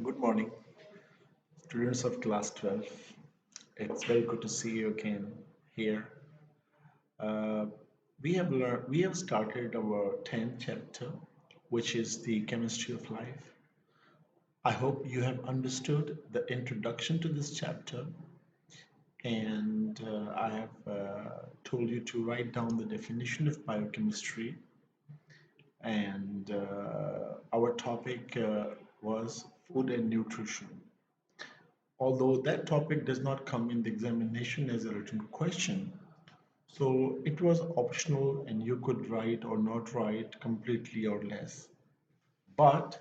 Good morning, students of class 12. It's very good to see you again here. Uh, we have started our 10th chapter, which is the chemistry of life. I hope you have understood the introduction to this chapter, and I have told you to write down the definition of biochemistry. And our topic was food and nutrition. Although that topic does not come in the examination as a written question, so it was optional and you could write or not write completely or less. But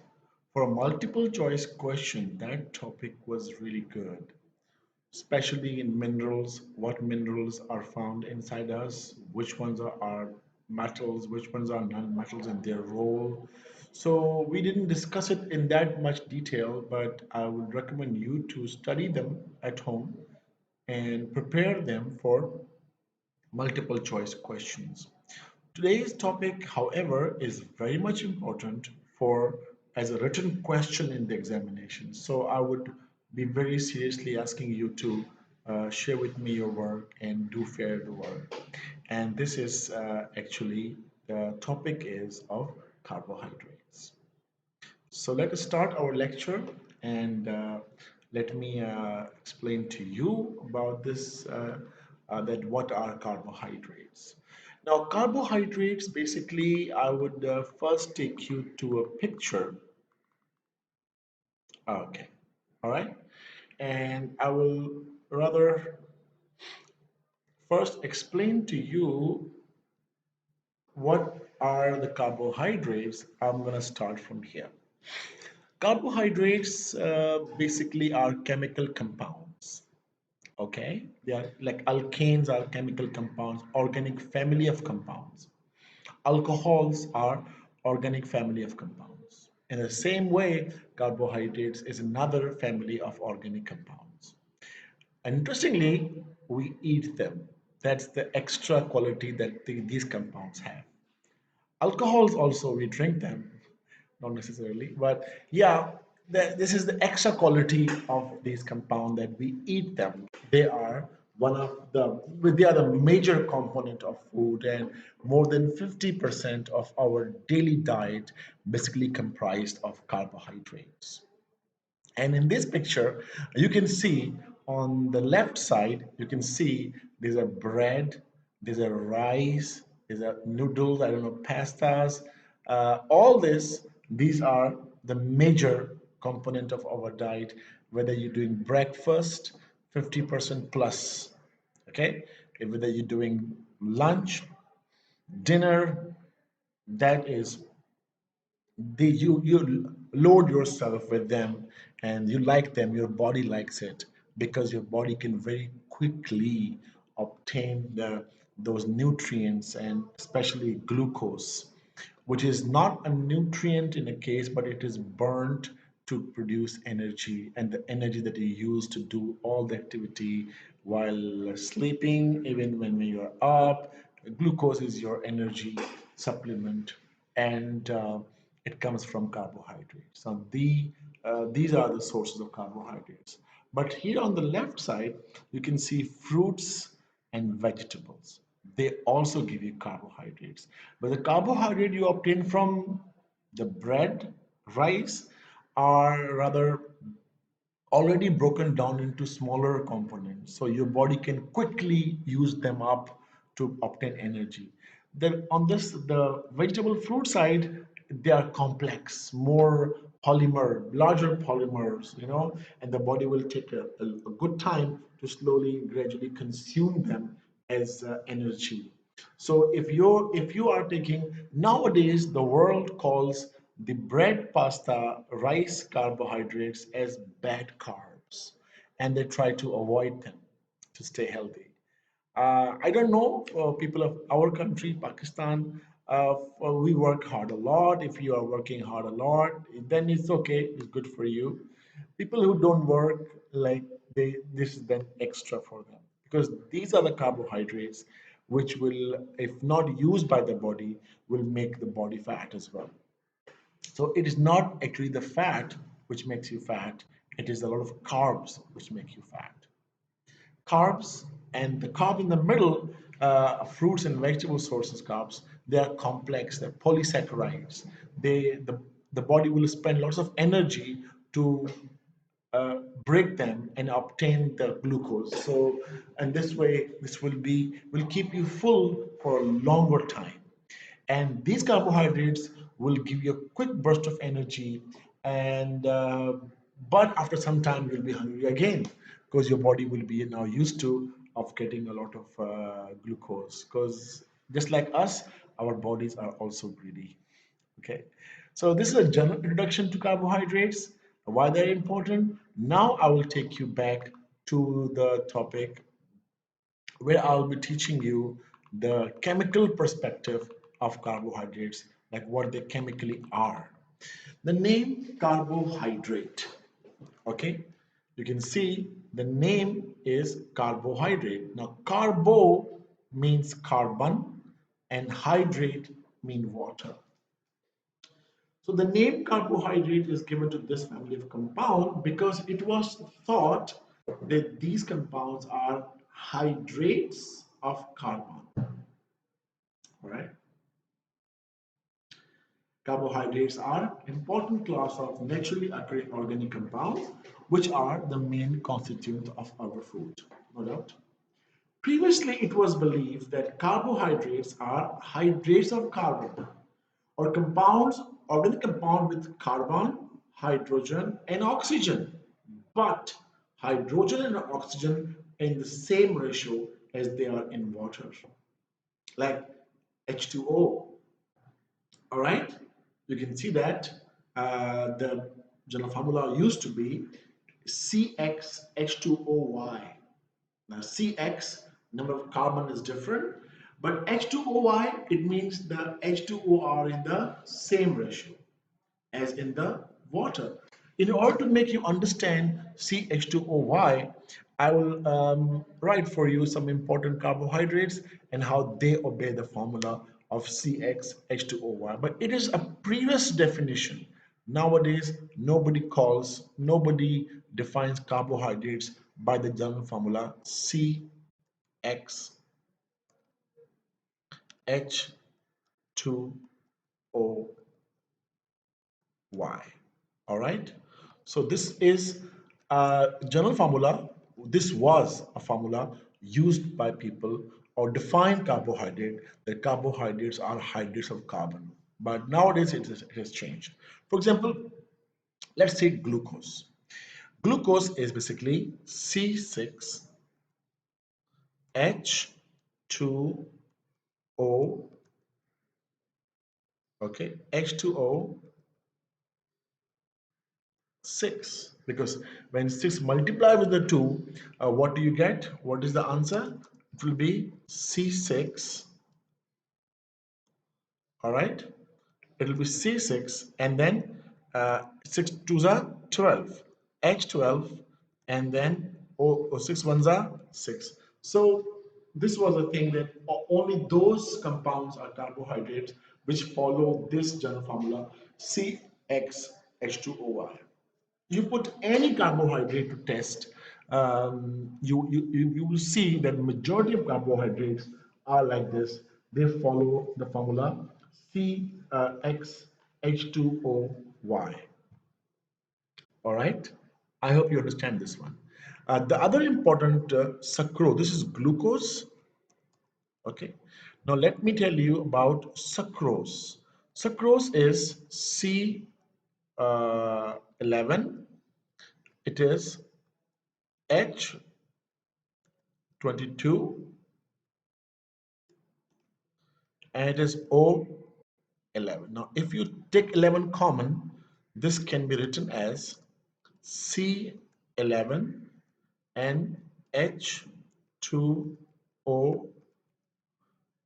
for a multiple choice question, that topic was really good, especially in minerals, what minerals are found inside us, which ones are metals, which ones are non-metals and their role. So we didn't discuss it in that much detail, but I would recommend you to study them at home and prepare them for multiple choice questions. Today's topic, however, is very much important for as a written question in the examination. So I would be very seriously asking you to share with me your work and do fair the work. And this is actually the topic is of carbohydrates. So let us start our lecture and let me explain to you about this that what are carbohydrates. Now carbohydrates basically I would first take you to a picture. Okay, all right, and I will rather first explain to you what are the carbohydrates. I'm going to start from here. Carbohydrates basically are chemical compounds. Okay, they are like alkanes are chemical compounds, organic family of compounds. Alcohols are organic family of compounds. In the same way, carbohydrates is another family of organic compounds. Interestingly, we eat them. That's the extra quality that these compounds have. Alcohols also we drink them, not necessarily, but yeah, this is the extra quality of these compound that we eat them. They are one of they are the major component of food, and more than 50% of our daily diet basically comprised of carbohydrates. And in this picture, you can see on the left side, you can see there's a bread, there's a rice, there's a noodles, I don't know, pastas. All this, these are the major component of our diet, whether you're doing breakfast, 50% plus, okay? Whether you're doing lunch, dinner, that is you load yourself with them and you like them, your body likes it because your body can very quickly obtain those nutrients and especially glucose, which is not a nutrient in a case, but it is burnt to produce energy, and the energy that you use to do all the activity while sleeping, even when you are up. Glucose is your energy supplement, and it comes from carbohydrates. So these are the sources of carbohydrates. But here on the left side, you can see fruits and vegetables. They also give you carbohydrates. But the carbohydrate you obtain from the bread, rice, are rather already broken down into smaller components. So your body can quickly use them up to obtain energy. Then on the vegetable fruit side, they are complex, more polymer, larger polymers, and the body will take a good time to slowly, gradually consume them as energy. So if you are taking nowadays, the world calls the bread, pasta, rice carbohydrates as bad carbs, and they try to avoid them to stay healthy. I don't know, for people of our country, Pakistan, we work hard a lot. If you are working hard a lot, then it's okay, it's good for you. People who don't work, like this is then extra for them because these are the carbohydrates which will, if not used by the body, will make the body fat as well. So it is not actually the fat which makes you fat. It is a lot of carbs which make you fat. Carbs and the carb in the middle, fruits and vegetable sources carbs, they are complex, they're polysaccharides. The body will spend lots of energy to break them and obtain the glucose. So, and this way, this will keep you full for a longer time. And these carbohydrates will give you a quick burst of energy, and but after some time you'll be hungry again because your body will be now used to of getting a lot of glucose. Because just like us, our bodies are also greedy. Okay, so this is a general introduction to carbohydrates, why they're important. Now I will take you back to the topic where I'll be teaching you the chemical perspective of carbohydrates, like what they chemically are. The name carbohydrate, okay? You can see the name is carbohydrate. Now, carbo means carbon and hydrate mean water. So the name carbohydrate is given to this family of compound because it was thought that these compounds are hydrates of carbon. All right. Carbohydrates are important class of naturally occurring organic compounds, which are the main constituent of our food. No doubt. Previously, it was believed that carbohydrates are hydrates of carbon or compounds, organic compound with carbon, hydrogen, and oxygen. But hydrogen and oxygen in the same ratio as they are in water, like H2O. All right, you can see that the general formula used to be CxH2OY. Now CX, number of carbon is different, but H2OY, it means the H2O are in the same ratio as in the water. In order to make you understand CH2OY, I will write for you some important carbohydrates and how they obey the formula of CxH2OY. But it is a previous definition. Nowadays, nobody defines carbohydrates by the general formula CxH2OY. All right. So this is a general formula. This was a formula used by people or define carbohydrate, that carbohydrates are hydrates of carbon. But nowadays it has changed. For example, let's say glucose. Glucose is basically C6H2O, okay, H2O 6, because when 6 multiply with the 2, what do you get? What is the answer? It will be C6. All right, it will be C6, and then 6 2s are 12, H12, and then 6 1s are 6. So this was a thing that only those compounds are carbohydrates which follow this general formula CxH2OY. You put any carbohydrate to test, you will see that majority of carbohydrates are like this. They follow the formula CxH2OY. All right. I hope you understand this one. The other important sucrose. This is glucose. Okay. Now let me tell you about sucrose. Sucrose is C11. It is H22 and it is O11. Now, if you take 11 common, this can be written as C11 and H2O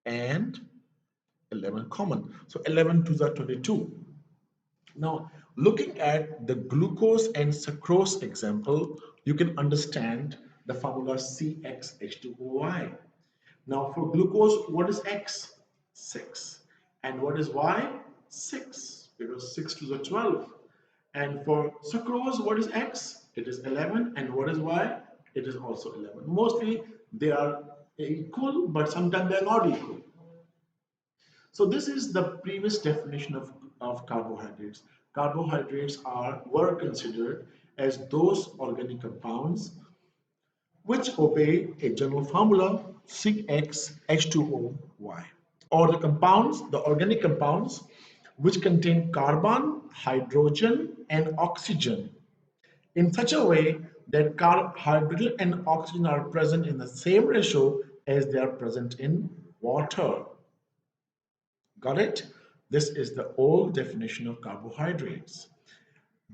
and 11 common. So 11 to the 22. Now, looking at the glucose and sucrose example, you can understand the formula CxH2OY. Now for glucose, what is X? 6. And what is Y? 6. Because 6 to the 12. And for sucrose, what is X? It is 11. And what is Y? It is also 11. Mostly they are equal, but sometimes they are not equal. So this is the previous definition of carbohydrates. Carbohydrates were considered as those organic compounds which obey a general formula CXH2OY, or the compounds, the organic compounds, which contain carbon, hydrogen, and oxygen in such a way that hydrogen and oxygen are present in the same ratio as they are present in water. Got it? This is the old definition of carbohydrates.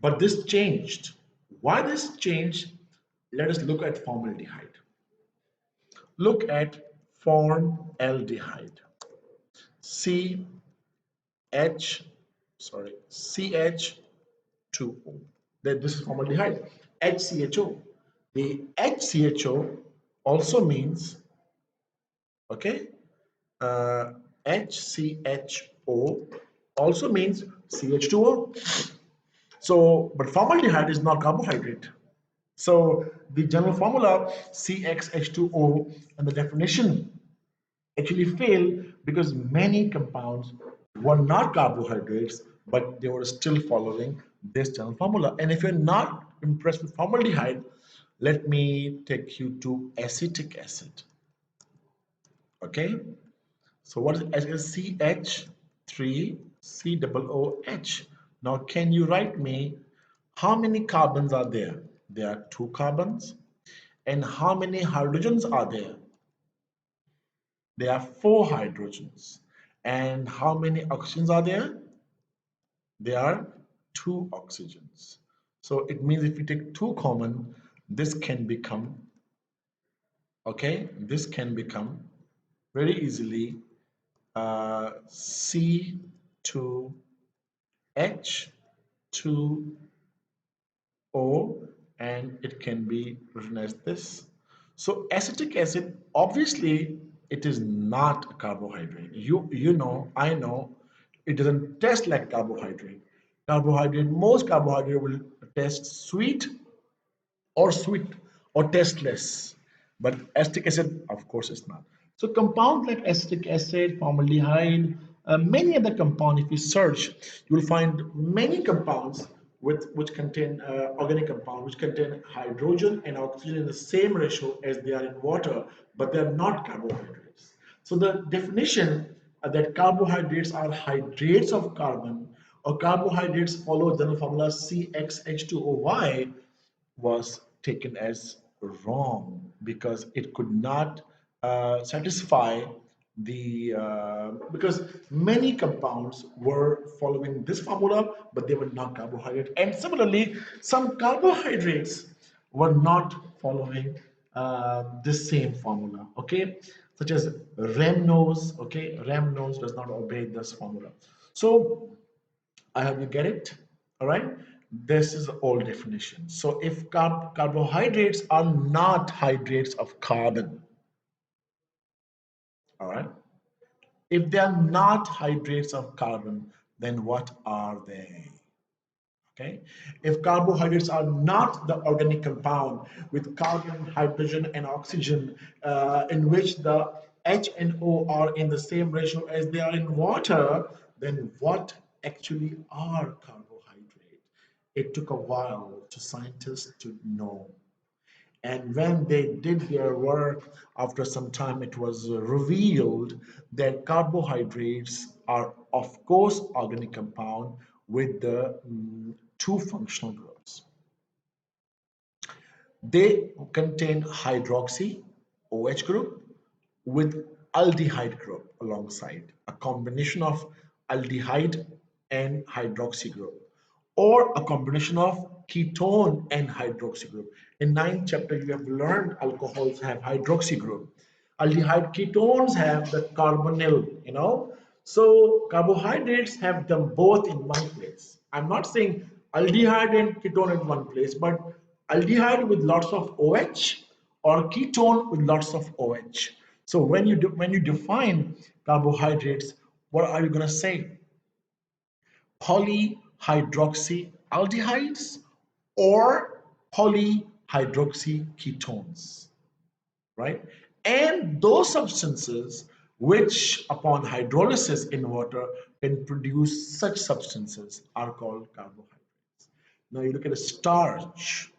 But this changed. Why this changed? Let us look at formaldehyde. Look at formaldehyde. C H, sorry, CH2O. This is formaldehyde. HCHO. The HCHO also means, okay, uh, HCHO also means CH2O. So, but formaldehyde is not carbohydrate. So the general formula CXH2O and the definition actually fail because many compounds were not carbohydrates, but they were still following this general formula. And if you're not impressed with formaldehyde, let me take you to acetic acid. Okay, so what is CH3COOH? Now, can you write me how many carbons are there? There are two carbons. And how many hydrogens are there? There are four hydrogens. And how many oxygens are there? There are two oxygens. So it means if we take two common, this can become, okay, this can become very easily C2H2O, and it can be written as this. So acetic acid, obviously, it is not a carbohydrate. You know, I know, it doesn't taste like carbohydrate. Most carbohydrate will taste sweet or sweet or tasteless. But acetic acid, of course, is not. So compounds like acetic acid, formaldehyde, many other compounds, if you search, you will find many compounds which contain organic compounds, which contain hydrogen and oxygen in the same ratio as they are in water, but they are not carbohydrates. So the definition that carbohydrates are hydrates of carbon or carbohydrates follow general formula CXH2OY was taken as wrong because it could not satisfy the because many compounds were following this formula but they were not carbohydrate, and similarly some carbohydrates were not following this same formula, okay, such as ramnose. Okay, ramnose does not obey this formula. So I hope you get it. All right. This is the old definition. So if carbohydrates are not hydrates of carbon, all right. If they are not hydrates of carbon, then what are they? Okay. If carbohydrates are not the organic compound with carbon, hydrogen, and oxygen, in which the H and O are in the same ratio as they are in water, then what actually are carbohydrates? It took a while to scientists to know. And when they did their work, after some time, it was revealed that carbohydrates are, of course, organic compound with the two functional groups. They contain hydroxy, OH group, with aldehyde group alongside, a combination of aldehyde and hydroxy group, or a combination of ketone and hydroxy group. In ninth chapter, you have learned alcohols have hydroxy group. Aldehyde ketones have the carbonyl. So carbohydrates have them both in one place. I'm not saying aldehyde and ketone in one place, but aldehyde with lots of OH or ketone with lots of OH. So when you define carbohydrates, what are you going to say? Polyhydroxy aldehydes or polyhydroxy ketones, right? And those substances which upon hydrolysis in water can produce such substances are called carbohydrates. Now you look at a starch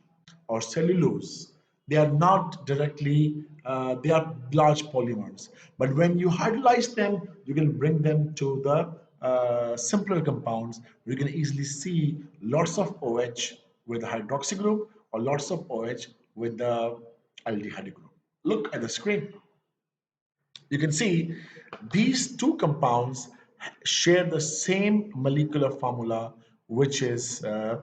or cellulose, they are not directly, they are large polymers. But when you hydrolyze them, you can bring them to the simpler compounds. You can easily see lots of OH with the hydroxy group or lots of OH with the aldehyde group. Look at the screen. You can see these two compounds share the same molecular formula, which is the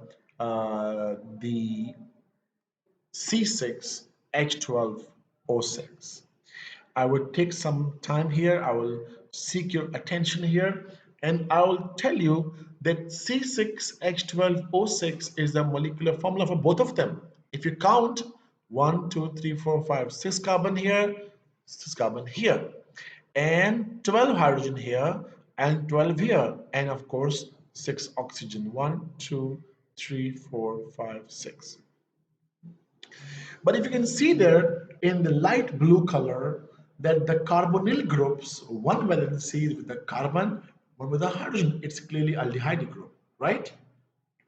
C6H12O6. I would take some time here. I will seek your attention here, and I will tell you that C6H12O6 is the molecular formula for both of them. If you count 1, 2, 3, 4, 5, 6 carbon here, 6 carbon here, and 12 hydrogen here, and 12 here, and of course 6 oxygen. 1, 2, 3, 4, 5, 6. But if you can see there in the light blue color that the carbonyl groups, one valency with the carbon, one with the hydrogen, it's clearly aldehyde group, right?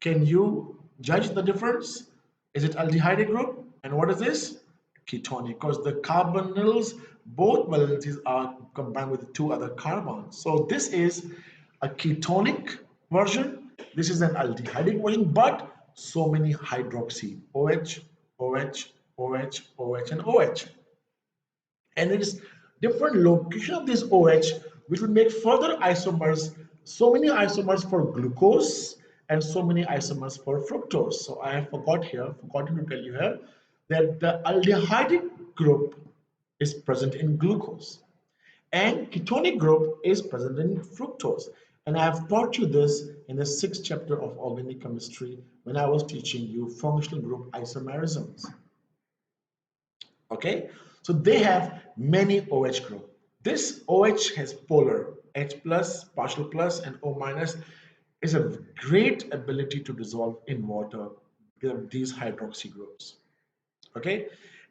Can you judge the difference? Is it aldehyde group? And what is this? Ketonic, because the carbonyls, both valencies are combined with two other carbons. So this is a ketonic version. This is an aldehydic version, but so many hydroxy, OH, OH, OH, OH, and OH. And it is different location of this OH which will make further isomers, so many isomers for glucose and so many isomers for fructose. So I have forgotten to tell you here that the aldehydic group is present in glucose and ketonic group is present in fructose. And I have taught you this in the sixth chapter of organic chemistry when I was teaching you functional group isomerisms. Okay, so they have many OH group. This OH has polar H plus, partial plus, and O minus is a great ability to dissolve in water. These hydroxy groups. Okay,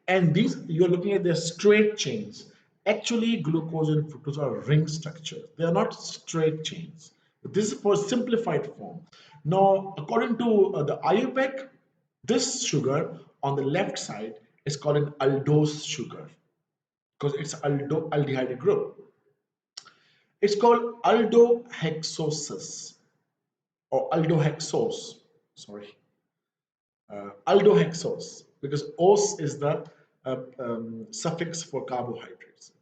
and these you're looking at their straight chains. Actually, glucose and fructose are ring structures. They are not straight chains. But this is for simplified form. Now, according to the IUPAC, this sugar on the left side is called an aldose sugar because it's aldehyde group. It's called aldohexosis or aldohexose. Sorry, aldohexose because os is the suffix for carbohydrates.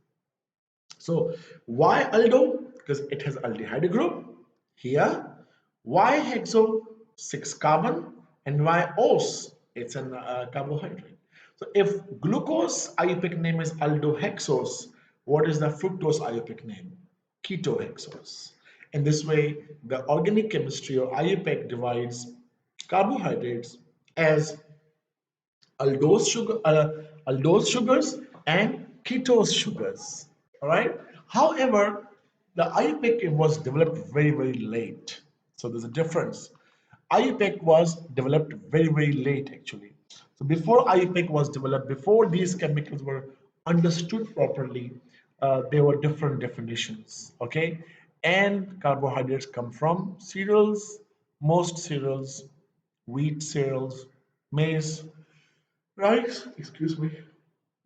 So why aldo? Because it has aldehyde group here. Why hexo? 6 carbon. And why os? It's a carbohydrate. So if glucose IUPAC name is aldohexose, what is the fructose IUPAC name? Ketohexose. In this way, the organic chemistry or IUPAC divides carbohydrates as aldose sugars and ketose sugars. All right. However, the IUPAC was developed very, very late. So there's a difference. IUPAC was developed very, very late actually. So before IUPAC was developed, before these chemicals were understood properly, there were different definitions. Okay. And carbohydrates come from cereals, most cereals, wheat cereals, maize, rice, excuse me,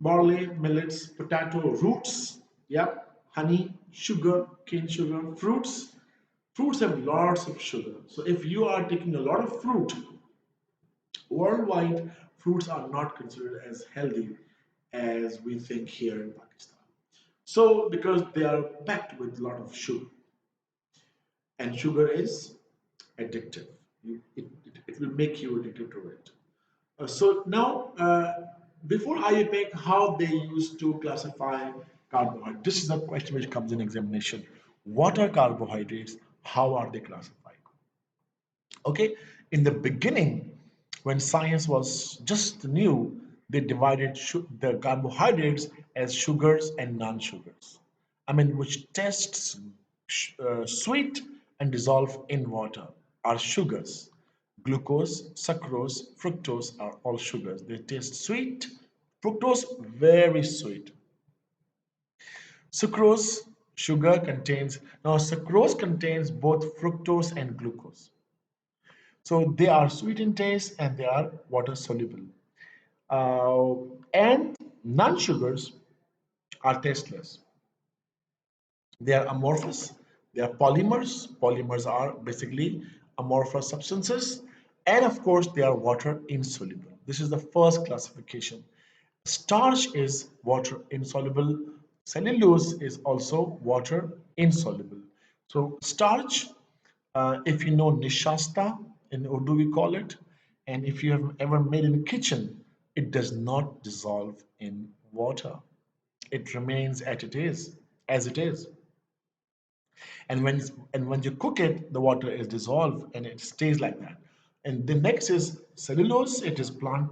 barley, millets, potato, roots, yep, honey, sugar, cane sugar, fruits. Fruits have lots of sugar. So if you are taking a lot of fruit, worldwide, fruits are not considered as healthy as we think here in Pakistan. So because they are packed with a lot of sugar, and sugar is addictive. It will make you addicted to it. So now, before IUPAC, how they used to classify carbohydrates? This is a question which comes in examination. What are carbohydrates? How are they classified? Okay, in the beginning, when science was just new, they divided the carbohydrates as sugars and non-sugars. I mean, which tests sweet and dissolve in water are sugars. Glucose, sucrose, fructose are all sugars. They taste sweet. Fructose, very sweet. Sucrose, sugar contains, now sucrose contains both fructose and glucose. So they are sweet in taste and they are water soluble. Uh, and non-sugars are tasteless. They are amorphous. They are polymers. Polymers are basically amorphous substances. And of course, they are water insoluble. This is the first classification. Starch is water insoluble. Cellulose is also water insoluble. So starch, if you know nishasta, in Urdu we call it, and if you have ever made in the kitchen, it does not dissolve in water. It remains as it is. And when you cook it, the water is dissolved and it stays like that. And the next is cellulose. It is plant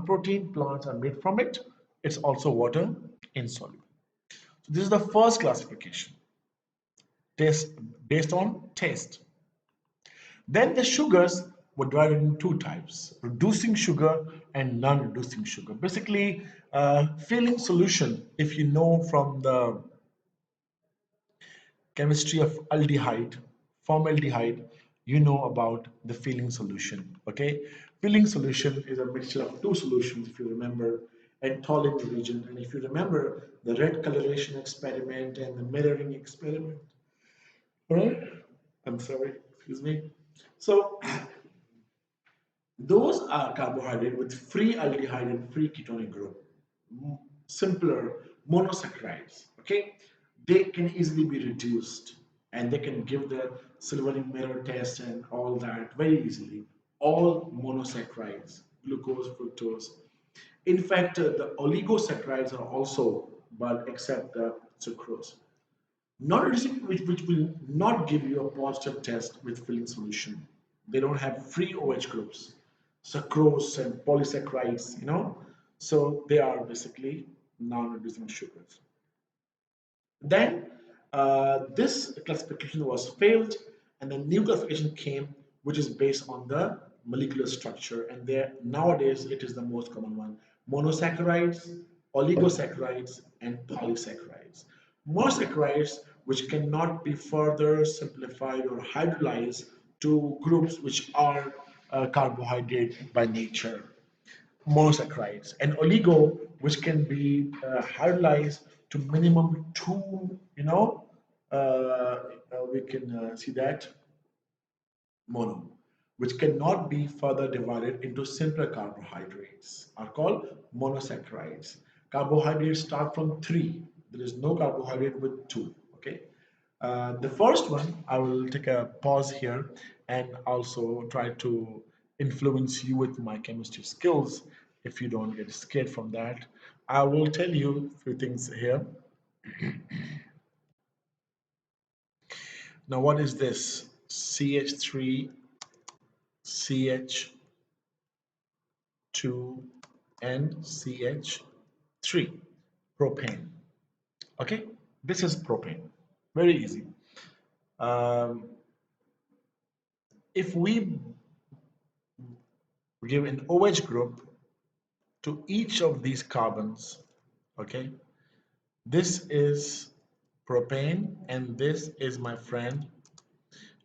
protein. Plants are made from it. It's also water insoluble. So this is the first classification, taste based on taste. Then the sugars were divided in two types: reducing sugar and non-reducing sugar. Basically, filling solution. If you know from the chemistry of aldehyde, formaldehyde, you know about the filling solution. Okay, filling solution is a mixture of two solutions, if you remember, and Tollin region. And if you remember the red coloration experiment and the mirroring experiment, all right, I'm sorry, excuse me. So those are carbohydrate with free aldehyde and free ketonic group, simpler monosaccharides. Okay, they can easily be reduced and they can give the silvering mirror test and all that very easily. All monosaccharides, glucose, fructose. In fact, the oligosaccharides are also, but except the sucrose. Non-reducing, which will not give you a positive test with filling solution. They don't have free OH groups, sucrose and polysaccharides, So they are basically non-reducing sugars. Then this classification was failed, and the new classification came, which is based on the molecular structure. And there nowadays it is the most common one: monosaccharides, oligosaccharides, and polysaccharides. Monosaccharides, which cannot be further simplified or hydrolyzed to groups which are carbohydrate by nature, monosaccharides, and oligo, which can be hydrolyzed to minimum two, we can see that mono, which cannot be further divided into simpler carbohydrates, are called monosaccharides. Carbohydrates start from three. There is no carbohydrate with two. Okay. The first one, I will take a pause here and also try to influence you with my chemistry skills. If you don't get scared from that, I will tell you a few things here. Now, what is this? CH3, CH2, and CH3, propane. Okay, this is propane. Very easy. Um, if we give an OH group to each of these carbons, okay, this is propane and this is, my friend,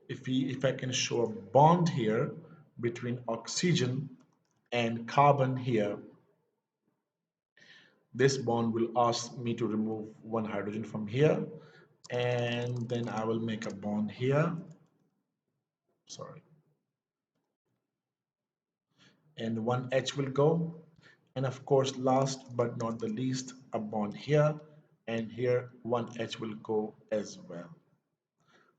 if I can show a bond here between oxygen and carbon here, this bond will ask me to remove one hydrogen from here, and then I will make a bond here, sorry, and one H will go, and of course last but not the least, a bond here, and here one H will go as well.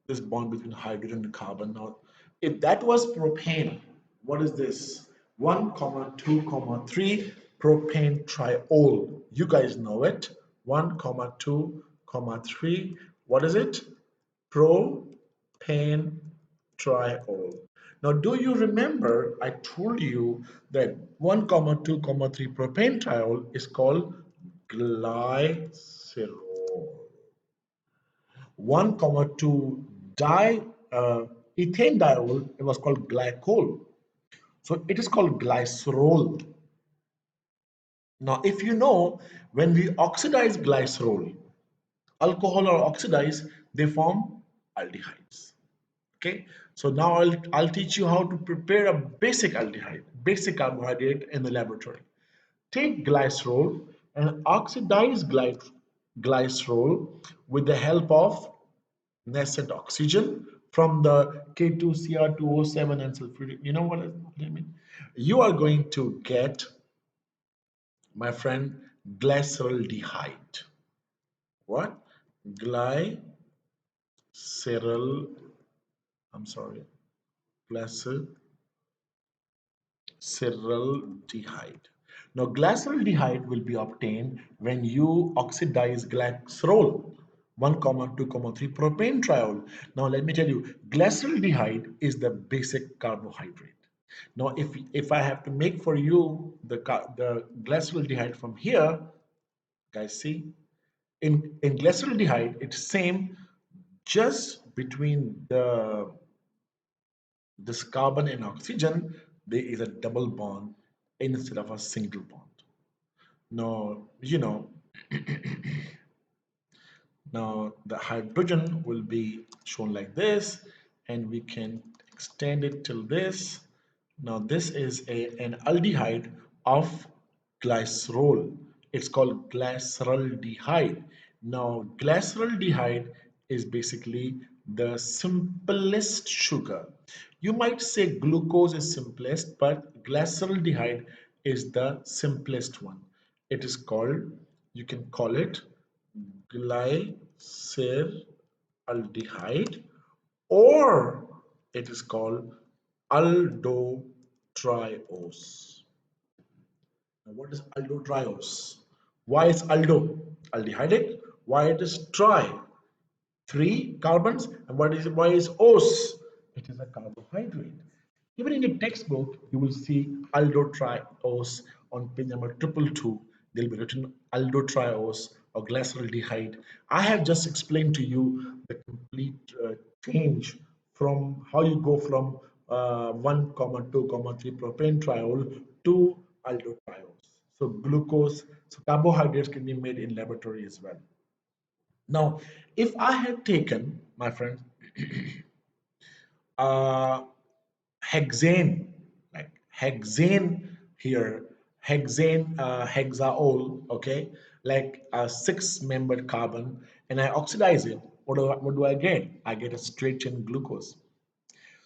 This bond between hydrogen and carbon. Now, if that was propane, what is this? 1, comma 2, comma 3 propane triol. You guys know it. 1, comma 2, comma 3. What is it? Propane triol. Now, do you remember I told you that 1, comma 2, comma 3 propane triol is called glycerol. 1 comma 2 di ethane diol, it was called glycol. So it is called glycerol. Now, if you know, when we oxidize glycerol, alcohol or oxidize, they form aldehydes. Okay, so now I'll teach you how to prepare a basic aldehyde, basic carbohydrate in the laboratory. Take glycerol and oxidize glycerol with the help of nascent oxygen from the K2Cr2O7 and sulfuric. You know what I mean? You are going to get, my friend, glyceraldehyde. What? Glycerol, I'm sorry, glyceraldehyde. Now, glyceraldehyde will be obtained when you oxidize glycerol, 1, 2, 3 propane triol. Now, let me tell you, glyceraldehyde is the basic carbohydrate. Now, if I have to make for you the glyceraldehyde from here, guys, see, in glyceraldehyde, it's same, just between this carbon and oxygen, there is a double bond instead of a single bond. Now, now the hydrogen will be shown like this, and we can extend it till this. Now this is an aldehyde of glycerol. It's called glyceraldehyde. Now glyceraldehyde is basically the simplest sugar. You might say glucose is simplest, but glyceraldehyde is the simplest one. It is called, you can call it glyceraldehyde, or it is called aldotriose. Now, what is aldotriose? Why is aldo? Aldehydic. Why it is tri? 3 carbons. And why is os? It is a carbohydrate. Even in the textbook, you will see aldotriose on page number 222. They'll be written aldotriose or glyceraldehyde. I have just explained to you the complete change from how you go from 1, 2, 3 propane triol to aldotriose. So glucose, so carbohydrates can be made in laboratory as well. Now, if I had taken, my friend, uh, hexane, like hexane here, hexane, hexaol, okay, like a 6-membered carbon, and I oxidize it. What do I get? I get a straight chain glucose.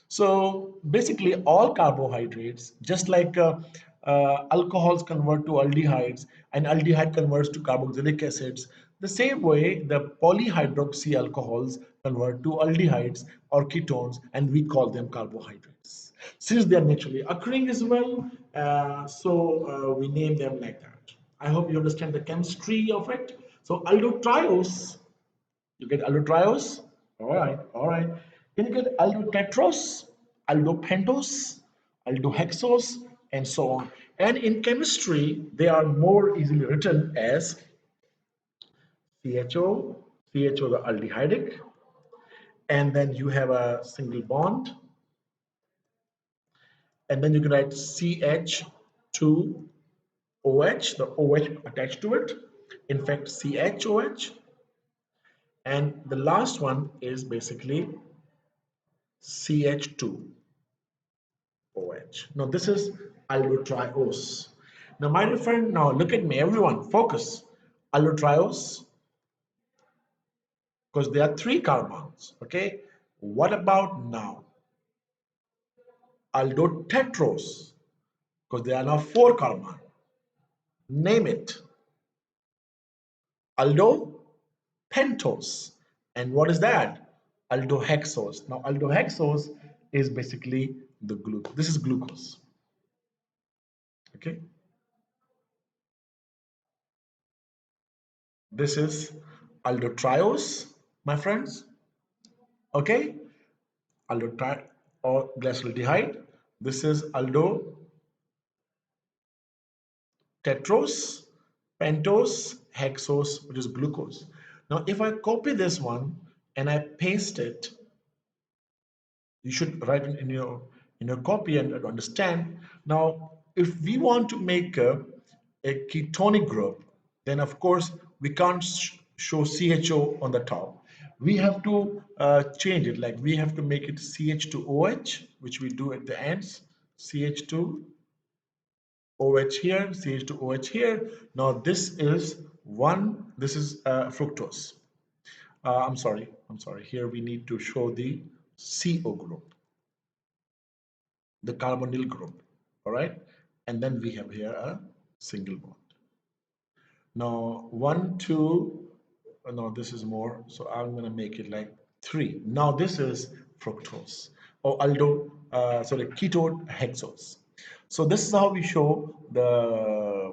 So basically, all carbohydrates, just like alcohols convert to aldehydes and aldehyde converts to carboxylic acids, the same way the polyhydroxy alcohols convert to aldehydes or ketones, and we call them carbohydrates. Since they are naturally occurring as well, we name them like that. I hope you understand the chemistry of it. So aldotriose, you get aldotriose. All right, all right. Then you get aldotetros, aldopentos, aldohexose, and so on. And in chemistry, they are more easily written as CHO, CHO the aldehydic, and then you have a single bond, and then you can write CH2OH, the OH attached to it. In fact, CHOH, and the last one is basically CH2. OH. Now this is aldotriose. Now my dear friend, now look at me, everyone, focus. Aldotriose, because there are 3 carbons, okay? What about now aldotetros? Because there are now 4 carbons. Name it. Aldopentos. And what is that? Aldohexose. Now aldohexose is basically the glucose. This is glucose, okay? This is aldotriose, my friends, okay? Aldotri or glyceraldehyde. This is aldotetros, pentose, hexose, which is glucose. Now, if I copy this one and I paste it, you should write it in your copy and understand. Now, if we want to make a ketonic group, then of course we can't show CHO on the top. We have to change it, like we have to make it CH2OH, which we do at the ends, CH2OH here, CH2OH here. Now this is fructose. I'm sorry. Here we need to show the CO group, the carbonyl group. All right. And then we have here a single bond. Now, one, two, no, this is more. So I'm going to make it like three. Now, this is fructose or keto hexose. So, this is how we show the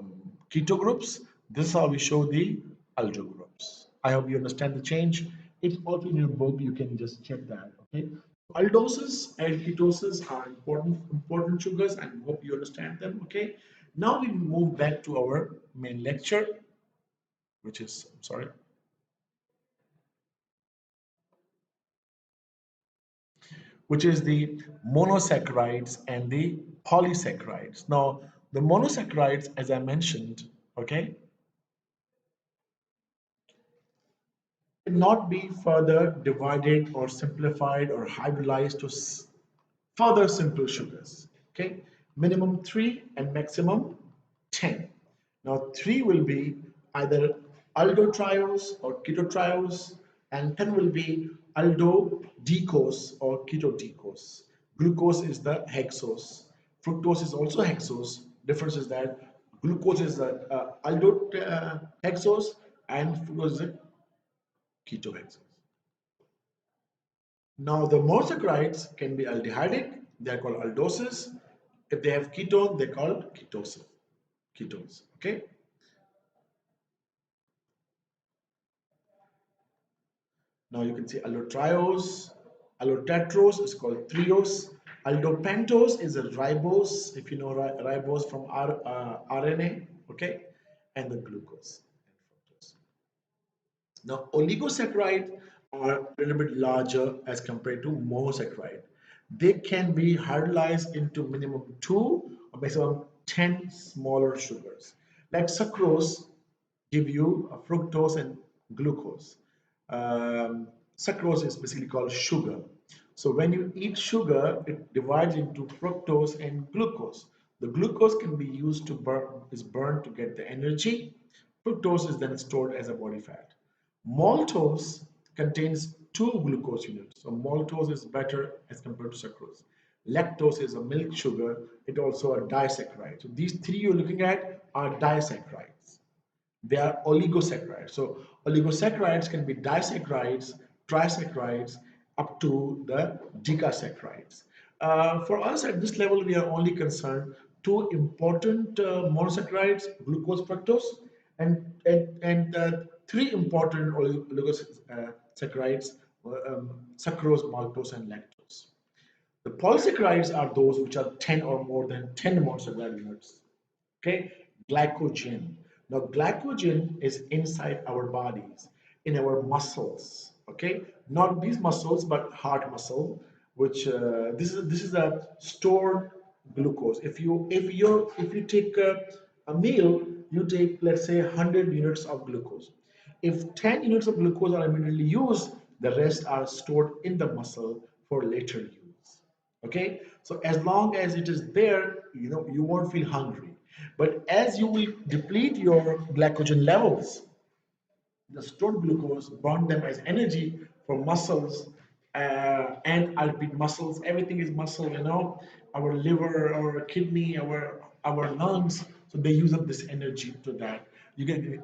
keto groups. This is how we show the aldo groups. I hope you understand the change. It's also in your book. You can just check that. Okay. Aldoses and ketoses are important sugars, and hope you understand them. Okay. Now we move back to our main lecture, which is, I'm sorry, which is the monosaccharides and the polysaccharides. Now, the monosaccharides, as I mentioned, okay, cannot be further divided or simplified or hydrolyzed to further simple sugars. Okay, minimum 3 and maximum 10. Now 3 will be either aldotriose or ketotriose, and 10 will be aldodecose or ketodecose. Glucose is the hexose. Fructose is also hexose. Difference is that glucose is the hexose and fructose is the ketohexose. Now, the monosaccharides can be aldehydic, they are called aldoses. If they have ketone, they're called ketones. Okay. Now you can see allotriose, allotetrose is called triose, aldopentose is a ribose, if you know ribose from RNA, okay, and the glucose and fructose. Now, oligosaccharides are a little bit larger as compared to monosaccharide. They can be hydrolyzed into minimum 2 or maximum 10 smaller sugars. Like sucrose give you a fructose and glucose. Sucrose is basically called sugar. So when you eat sugar, it divides into fructose and glucose. The glucose can be used to is burned to get the energy. Fructose is then stored as a body fat. Maltose contains two glucose units. So maltose is better as compared to sucrose. Lactose is a milk sugar. It also a disaccharide. So these three you're looking at are disaccharides. They are oligosaccharides. So oligosaccharides can be disaccharides, trisaccharides, up to the decasaccharides. For us at this level, we are only concerned two important monosaccharides, glucose, fructose, and three important oligosaccharides, sucrose, maltose, and lactose. The polysaccharides are those which are 10 or more than 10 monosaccharide units. Okay, glycogen. Now, glycogen is inside our bodies, in our muscles. Okay, not these muscles, but heart muscle, which this is a stored glucose. If you take a meal, you take, let's say, 100 units of glucose. If 10 units of glucose are immediately used, the rest are stored in the muscle for later use. Okay, so as long as it is there, you won't feel hungry. But as you will deplete your glycogen levels, the stored glucose, burn them as energy for muscles, and I repeat, muscles, everything is muscle, our liver, our kidney, our lungs. So they use up this energy to that. You get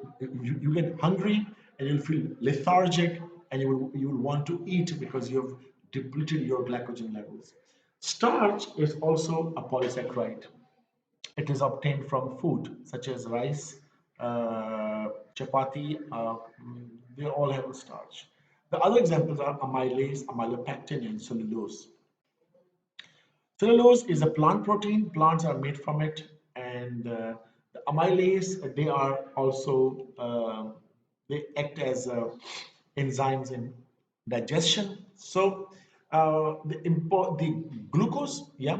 hungry and you'll feel lethargic, and you will want to eat because you've depleted your glycogen levels. Starch is also a polysaccharide. It is obtained from food such as rice, chapati. They all have a starch. The other examples are amylase, amylopectin, and cellulose. Cellulose is a plant protein. Plants are made from it, and the amylase, they are also they act as enzymes in digestion. So The glucose, yeah,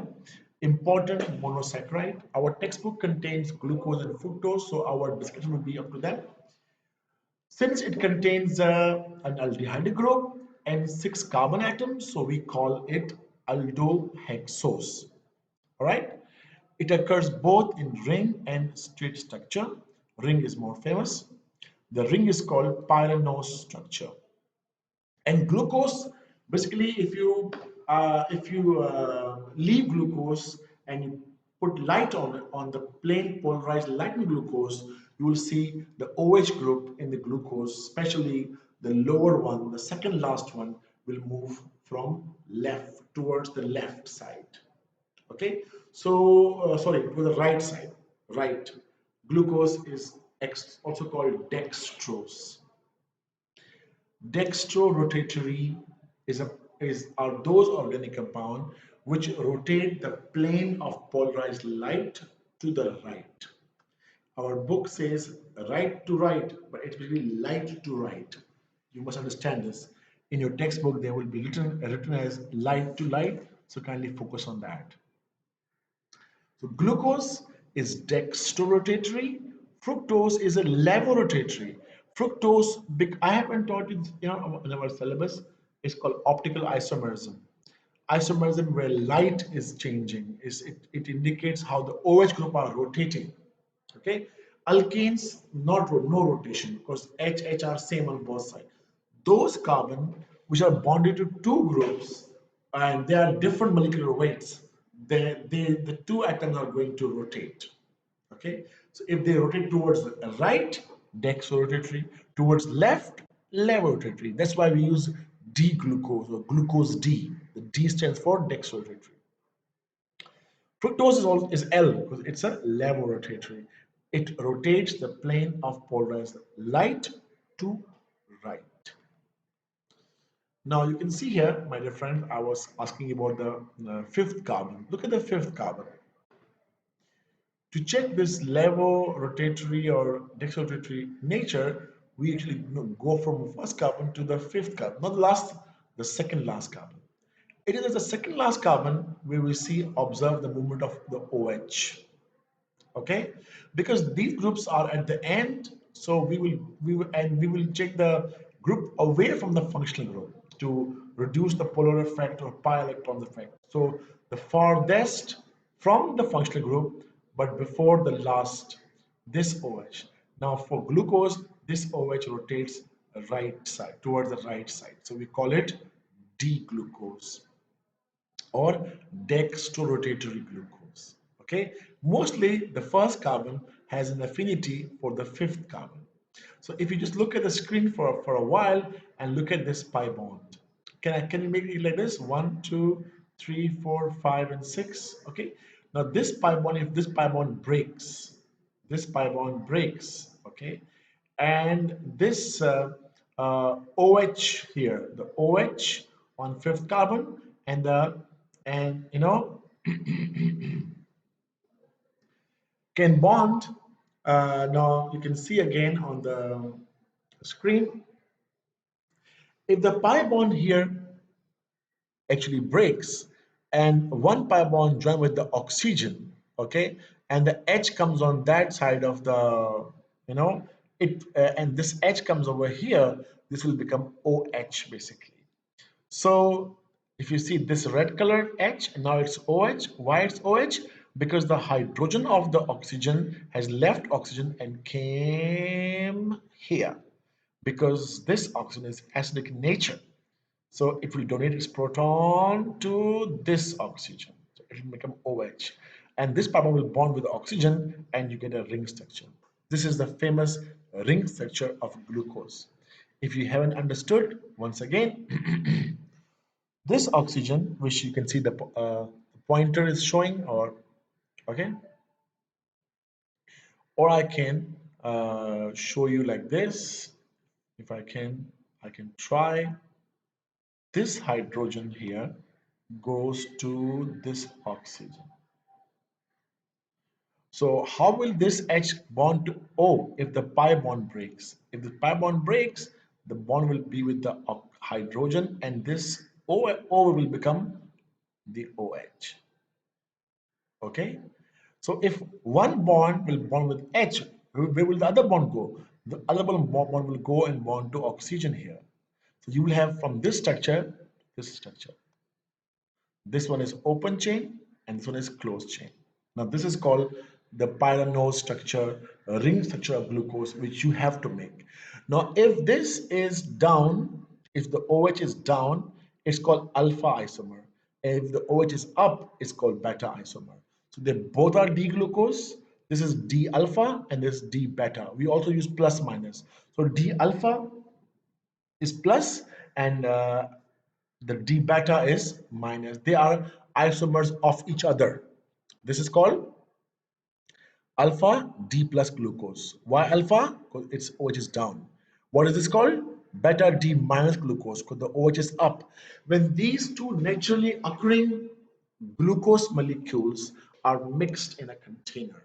important monosaccharide. Our textbook contains glucose and fructose, so our discussion will be up to that. Since it contains an aldehyde group and six carbon atoms, so we call it aldohexose. All right. It occurs both in ring and straight structure. Ring is more famous. The ring is called pyranose structure. And glucose, basically, if you leave glucose and you put light on the plain polarized light in glucose, you will see the OH group in the glucose, especially the lower one, the second last one, will move from left towards the left side. Okay, so sorry, to the right side, right. Glucose is also called dextrose. Dextrorotatory are those organic compounds which rotate the plane of polarized light to the right. Our book says right to right, but it's really light to right. You must understand this. In your textbook, there will be written as light to light, so kindly focus on that. So glucose is dextrorotatory, fructose is a levorotatory. Fructose, I haven't taught you, in our syllabus, it's called optical isomerism. Isomerism where light is changing, it indicates how the OH group are rotating. Okay, alkanes no rotation because HH are same on both sides. Those carbon which are bonded to two groups and they are different molecular weights, the two atoms are going to rotate. Okay, so if they rotate towards the right, dextrorotatory, towards left, levorotatory. That's why we use D glucose or glucose D. The D stands for dextrorotatory. Fructose is L because it's a levorotatory. It rotates the plane of polarized light to right. Now you can see here, my dear friend, I was asking about the fifth carbon. Look at the fifth carbon. To check this levorotatory or dextrorotatory nature, we actually go from first carbon to the fifth carbon, not the last, the second last carbon. It is the second last carbon where we see observe the movement of the OH. Okay, because these groups are at the end, so we will check the group away from the functional group to reduce the polar effect or pi electron effect. So the farthest from the functional group but before the last, this OH. Now for glucose, this OH rotates right side towards the right side, so we call it D glucose or dextrorotatory glucose. Okay, mostly the first carbon has an affinity for the fifth carbon. So if you just look at the screen for a while and look at this pi bond, can you make it like this? 1, 2, 3, 4, 5, and 6. Okay. Now this pi bond, if this pi bond breaks, this pi bond breaks. Okay, and this OH here, the OH on fifth carbon, and the and you know can bond. Now you can see again on the screen, if the pi bond here actually breaks and one pi bond join with the oxygen, okay, and the H comes on that side of the, you know, and this H comes over here, this will become OH basically. So if you see this red colored H, now it's OH. Why it's OH? Because the hydrogen of the oxygen has left oxygen and came here. Because this oxygen is acidic in nature. So it will donate its proton to this oxygen. So it will become OH. And this carbon will bond with the oxygen and you get a ring structure. This is the famous ring structure of glucose. If you haven't understood, once again, this oxygen, which you can see the pointer is showing, or okay, or I can show you like this. If I can try. This hydrogen here goes to this oxygen. So how will this H bond to O if the pi bond breaks? If the pi bond breaks, the bond will be with the hydrogen and this O will become the OH. Okay. So if one bond will bond with H, where will the other bond go? The other bond will go and bond to oxygen here. So you will have from this structure. This one is open chain and this one is closed chain. Now this is called the pyranose structure, a ring structure of glucose, which you have to make. Now if this is down, if the OH is down, it's called alpha isomer. And if the OH is up, it's called beta isomer. So they both are D glucose. This is D alpha and this is D beta. We also use plus minus. So D alpha is plus and the D beta is minus. They are isomers of each other. This is called alpha D plus glucose. Why alpha? Because its OH is down. What is this called? Beta D minus glucose because the OH is up. When these two naturally occurring glucose molecules are mixed in a container,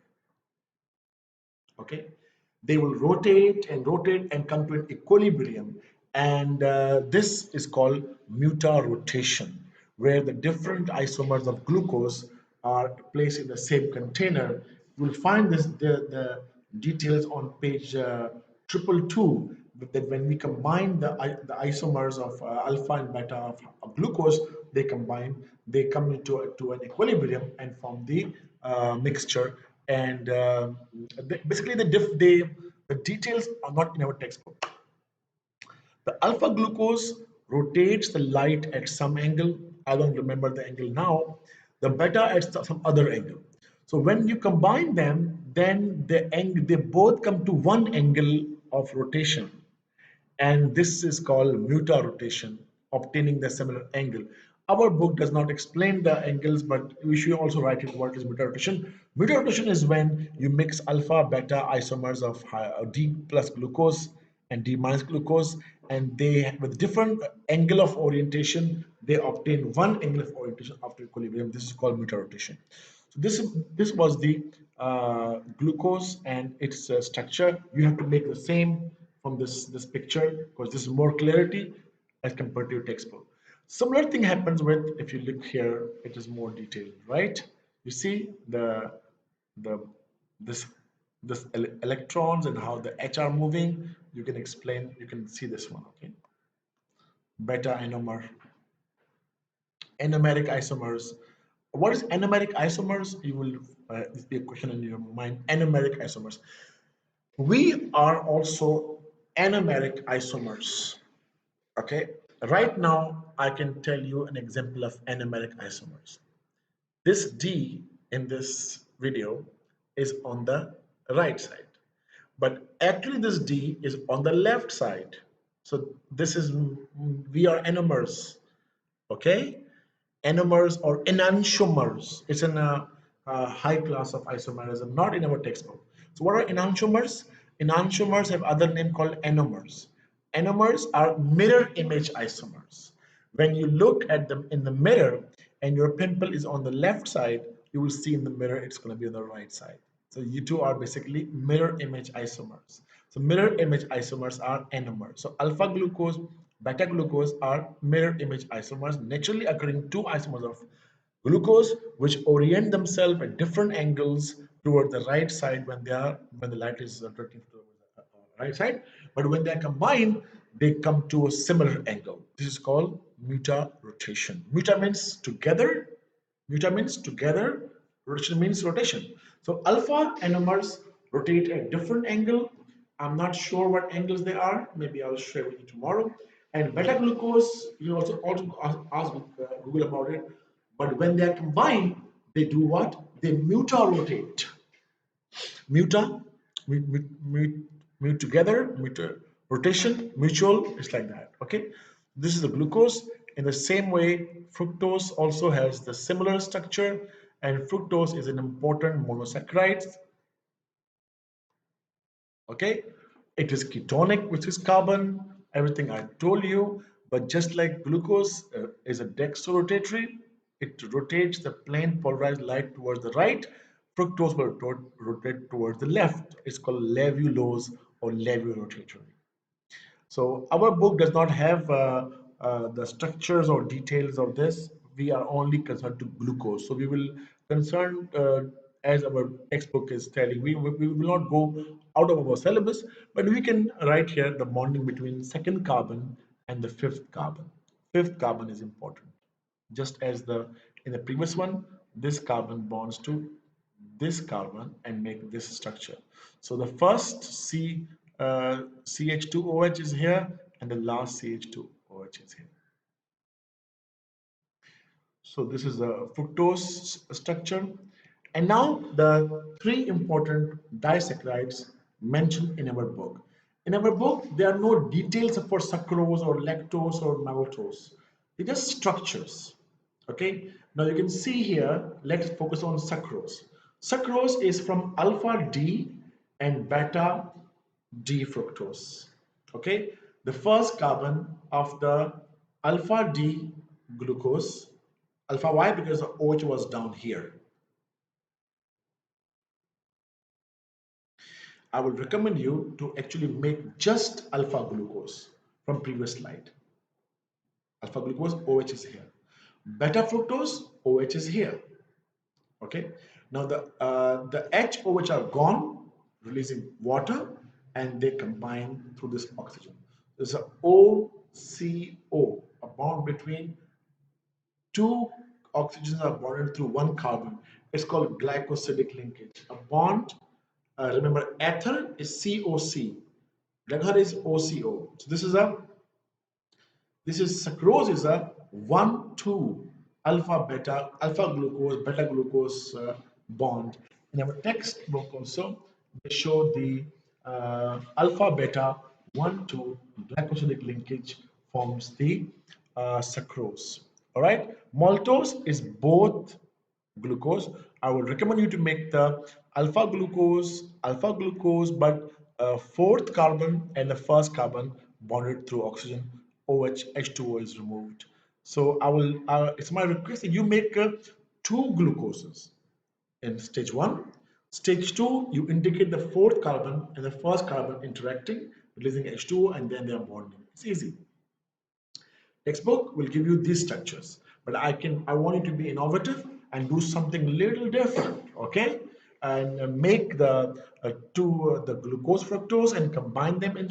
okay, they will rotate and come to an equilibrium, and this is called mutarotation, where the different isomers of glucose are placed in the same container. You will find the details on page 222, that when we combine the isomers of alpha and beta of glucose, they combine, they come into to an equilibrium and form the mixture. And basically the details are not in our textbook. The alpha glucose rotates the light at some angle. I don't remember the angle now. The beta at some other angle. So when you combine them, then they both come to one angle of rotation, and this is called mutarotation, obtaining the similar angle. Our book does not explain the angles, but we should also write it what is mutarotation. Mutarotation is when you mix alpha beta isomers of D plus glucose and D minus glucose, and they with different angle of orientation they obtain one angle of orientation after equilibrium. This is called mutarotation. So this was the glucose and its structure. You have to make the same from this picture because this is more clarity as compared to your textbook. Similar thing happens with, if you look here, it is more detailed, right? You see the this electrons and how the H are moving. You can explain. You can see this one. Okay, beta ionomer, anomeric isomers. What is anomeric isomers? You will this be a question in your mind. Anomeric isomers. We are also anomeric isomers. Okay. Right now, I can tell you an example of anomeric isomers. This D in this video is on the right side, but actually this D is on the left side. So this is, we are anomers. Okay, anomers or enantiomers. It's in a high class of isomerism, not in our textbook. So what are enantiomers? Enantiomers have other name called anomers. Anomers are mirror image isomers. When you look at them in the mirror and your pimple is on the left side, you will see in the mirror it's going to be on the right side. So you two are basically mirror image isomers. So mirror image isomers are anomers. So alpha glucose, beta glucose are mirror image isomers, naturally occurring two isomers of glucose which orient themselves at different angles toward the right side when the light is directing to the right side. But when they are combined, they come to a similar angle. This is called mutarotation. Muta means together, Muta means together, rotation means rotation. So alpha anomers rotate at different angle. I'm not sure what angles they are. Maybe I'll share with you tomorrow. And beta glucose, you also ask Google about it. But when they are combined, they do what? They mutarotate. Muta, mute together, rotation, mutual, it's like that. Okay, this is the glucose. In the same way, fructose also has the similar structure, and fructose is an important monosaccharide. Okay, it is ketonic, which is carbon, everything I told you. But just like glucose is a dextrorotatory, it rotates the plane polarized light towards the right. Fructose will rotate towards the left. It's called levulose or levurotatory. So our book does not have the structures or details of this. We are only concerned to glucose. So we will concern, as our textbook is telling, we will not go out of our syllabus, but we can write here the bonding between second carbon and the fifth carbon. Fifth carbon is important. Just as the in the previous one, this carbon bonds to this carbon and make this structure. So the first CH2OH is here, and the last CH2OH is here. So this is the fructose structure. And now the three important disaccharides mentioned in our book. In our book, there are no details for sucrose or lactose or maltose. They're just structures. Okay. Now you can see here, let's focus on sucrose. Sucrose is from alpha D and beta D fructose. Okay. The first carbon of the alpha D glucose, alpha Y because the OH was down here. I would recommend you to actually make just alpha glucose from previous slide. Alpha glucose, OH is here. Beta fructose, OH is here. Okay. Now the HOH are gone, releasing water, and they combine through this oxygen. There's a OCO, a bond between two oxygens are bonded through one carbon. It's called glycosidic linkage. A bond, remember, ether is COC, glycol is OCO. So this is sucrose is a 1,2 alpha beta alpha glucose beta glucose bond. In our textbook also they show the alpha beta 1,2 glycosidic linkage forms the sucrose. All right, maltose is both glucose. I would recommend you to make the alpha glucose, but fourth carbon and the first carbon bonded through oxygen. OH, H2O is removed. So it's my request that you make two glucoses in stage one. Stage two, you indicate the fourth carbon and the first carbon interacting, releasing H2O, and then they are bonding. It's easy. Textbook will give you these structures, but I want you to be innovative and do something little different, okay? And make the glucose fructose and combine them in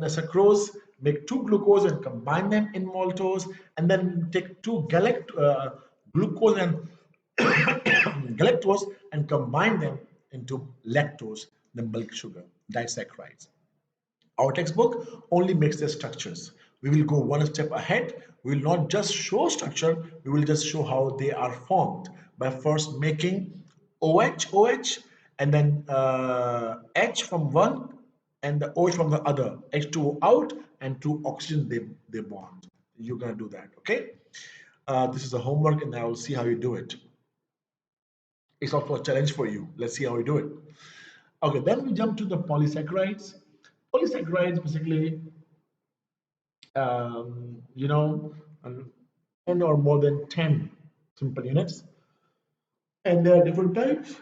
the sucrose. Make two glucose and combine them in maltose, and then take two glucose and galactose and combine them into lactose, the milk sugar, disaccharides. Our textbook only makes the structures. We will go one step ahead. We will not just show structure, we will just show how they are formed by first making OH, and then H from one and the OH from the other, H2O out, and two oxygen they bond. You're going to do that, okay? This is a homework, and I will see how you do it. It's also a challenge for you. Let's see how you do it. Okay, then we jump to the polysaccharides. Polysaccharides basically, you know, 10 or more than 10 simple units. And there are different types.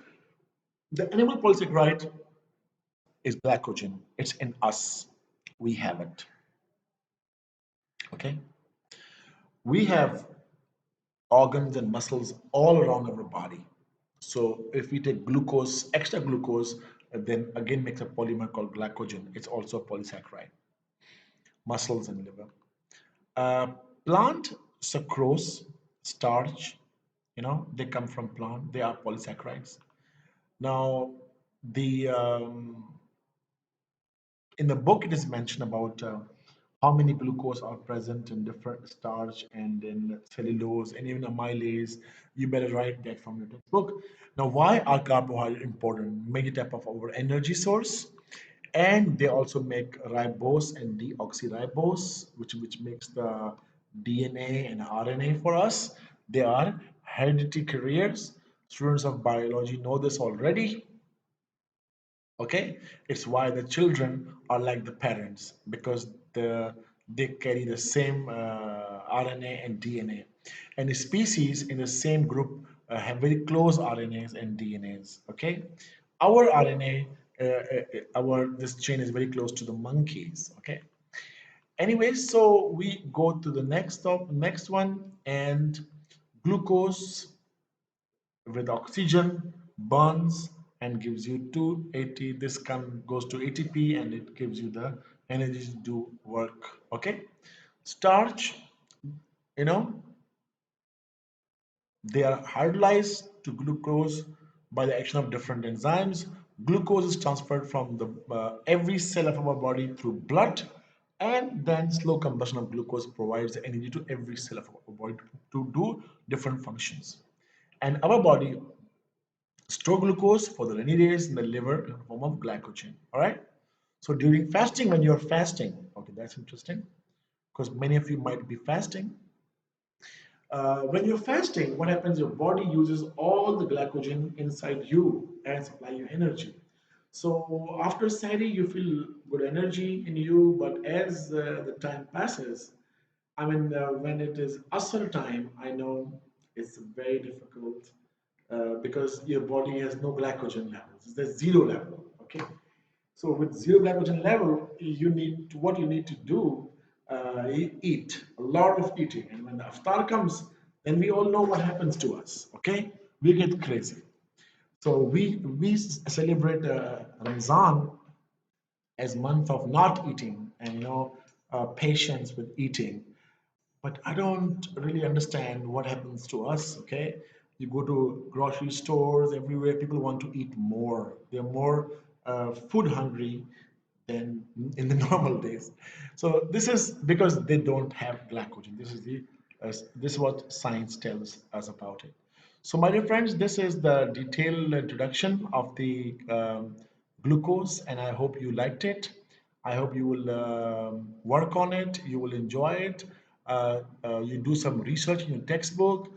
The animal polysaccharide is glycogen. It's in us. We have it. Okay. We have organs and muscles all around our body. So if we take glucose, extra glucose, then again makes a polymer called glycogen. It's also a polysaccharide. Muscles and liver. Uh, Plant sucrose, starch, they come from plant. They are polysaccharides. Now, the in the book it is mentioned about how many glucose are present in different starch and in cellulose and even amylase. You better write that from your textbook. Now, why are carbohydrates important? Major type of our energy source, and they also make ribose and deoxyribose, which makes the DNA and RNA for us. They are hereditary carriers. Students of biology know this already. Okay, it's why the children are like the parents, because they carry the same RNA and DNA, and the species in the same group have very close RNAs and DNAs. Okay, our RNA, our this chain is very close to the monkeys. Okay, Anyway, so we go to the next one, and glucose with oxygen burns and gives you 280. This goes to ATP and it gives you the energy to do work. Okay, starch, you know, they are hydrolyzed to glucose by the action of different enzymes. Glucose is transferred from the every cell of our body through blood, and then slow combustion of glucose provides the energy to every cell of our body to do different functions. And our body store glucose for the rainy days in the liver in the form of glycogen. All right. So during fasting, when you're fasting, okay, that's interesting because many of you might be fasting. When you're fasting, what happens? Your body uses all the glycogen inside you and supply you energy. So after sati, you feel good energy in you, but as the time passes, I mean, when it is asr time, I know it's very difficult because your body has no glycogen levels. There's zero level. Okay, so with zero glycogen level, what you need to do, eat a lot of eating, and when the iftar comes, then we all know what happens to us. Okay, we get crazy. So we celebrate Ramzan as month of not eating and patience with eating, but I don't really understand what happens to us. Okay, you go to grocery stores everywhere, people want to eat more. They're more food hungry than in the normal days. So this is because they don't have glycogen. This is what science tells us about it. So my dear friends, this is the detailed introduction of the glucose, and I hope you liked it. I hope you will work on it. You will enjoy it. You do some research in your textbook.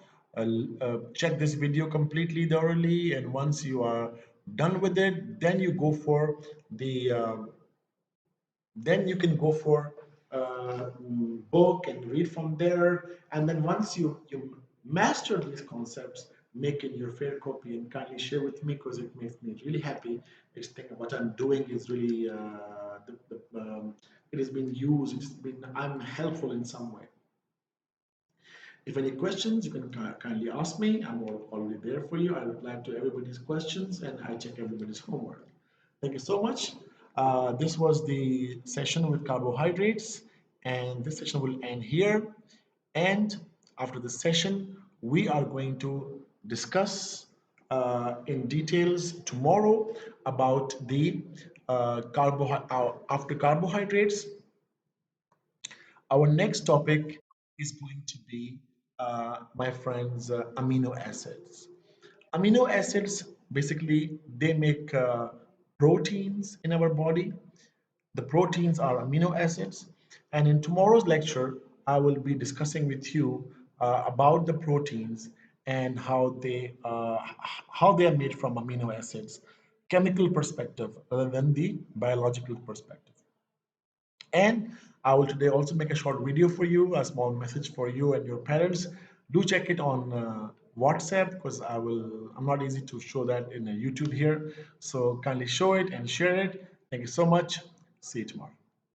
Check this video completely thoroughly, and once you are done with it, then you go for the then you can go for book and read from there. And then once you master these concepts, make it your fair copy and kindly share with me because it makes me really happy. It's thing what I'm doing is really it has been used. I'm helpful in some way. If any questions, you can kindly ask me. I'm already there for you. I reply to everybody's questions and I check everybody's homework. Thank you so much. This was the session with carbohydrates, and this session will end here. And after the session, we are going to discuss in details tomorrow about the after carbohydrates. Our next topic is going to be, my friends, amino acids. Amino acids basically they make proteins in our body. The proteins are amino acids, and in tomorrow's lecture, I will be discussing with you about the proteins and how they are made from amino acids, chemical perspective rather than the biological perspective. And I will today also make a short video for you, a small message for you and your parents. Do check it on WhatsApp because I'm not easy to show that in YouTube here. So kindly show it and share it. Thank you so much. See you tomorrow.